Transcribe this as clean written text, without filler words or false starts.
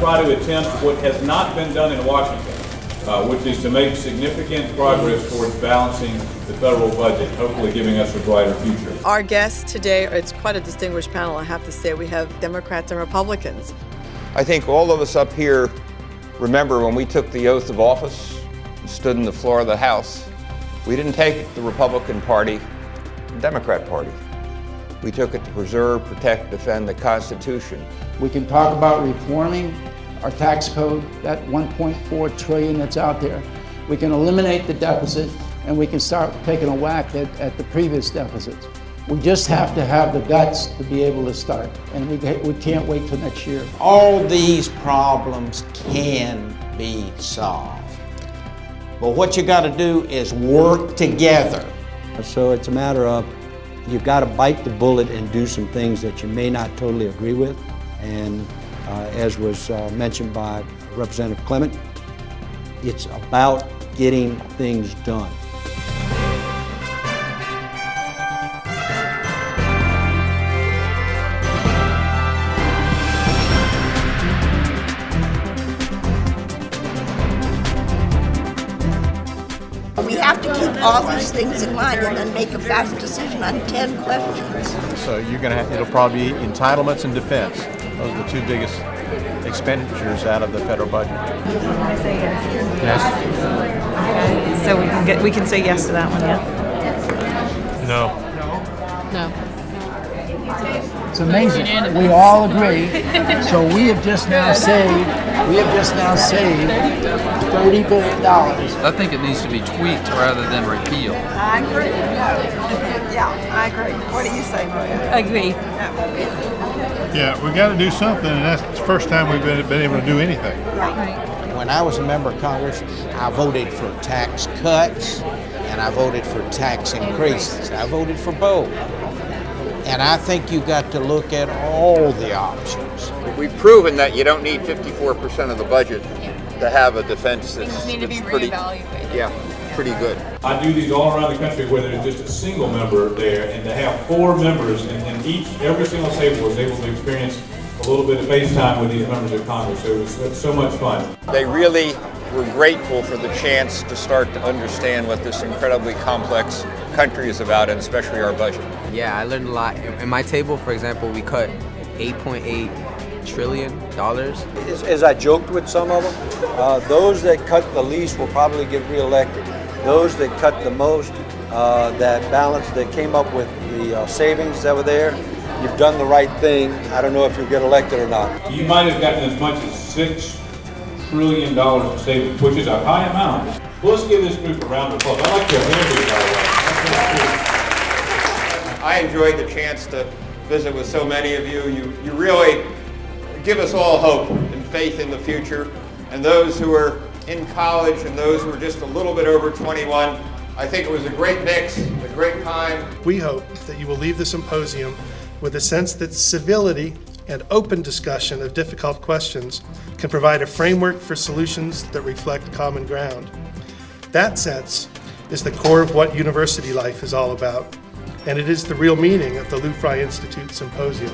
try to attempt what has not been done in Washington, which is to make significant progress towards balancing the federal budget, hopefully giving us a brighter future. Our guests today, it's quite a distinguished panel, I have to say. We have Democrats and Republicans. I think all of us up here remember when we took the oath of office and stood on the floor of the House. We didn't take it to the Republican Party, the Democrat Party. We took it to preserve, protect, defend the Constitution. We can talk about reforming our tax code, that $1.4 trillion that's out there. We can eliminate the deficit, and we can start taking a whack at the previous deficits. We just have to have the guts to be able to start, and we can't wait till next year. All these problems can be solved. But what you got to do is work together. So it's a matter of you've got to bite the bullet and do some things that you may not totally agree with. And as was mentioned by Representative Clement, it's about getting things done. We have to keep all these things in mind and then make a fast decision on 10 questions. So it'll probably be entitlements and defense. Those are the two biggest expenditures out of the federal budget. I say yes. Yes. So we can say yes to that one, yeah? No. No. It's amazing. We all agree. So we have just now saved $30 billion. I think it needs to be tweaked rather than repealed. I agree. Yeah, I agree. What do you say, Maria? Agree. Yeah, we got to do something, and that's the first time we've been able to do anything. When I was a member of Congress, I voted for tax cuts and I voted for tax increases. I voted for both. And I think you got to look at all the options. We've proven that you don't need 54% of the budget to have a defense that's pretty, pretty good. I do these all around the country where there's just a single member there, and to have 4 members, and every single table was able to experience a little bit of FaceTime with these members of Congress. It was so much fun. They really were grateful for the chance to start to understand what this incredibly complex country is about, and especially our budget. Yeah, I learned a lot. In my table, for example, we cut $8.8 trillion. As I joked with some of them, those that cut the least will probably get reelected. Those that cut the most, that came up with the savings that were there, you've done the right thing. I don't know if you'll get elected or not. You might have gotten as much as $6 trillion in savings, which is a high amount. Well, let's give this group a round of applause. I like your interview, by the way. I enjoyed the chance to visit with so many of you. You really give us all hope and faith in the future. And those who are in college and those who are just a little bit over 21, I think it was a great mix, a great time. We hope that you will leave the symposium with a sense that civility and open discussion of difficult questions can provide a framework for solutions that reflect common ground. That sense is the core of what university life is all about, and it is the real meaning of the Lou Frey Institute Symposium.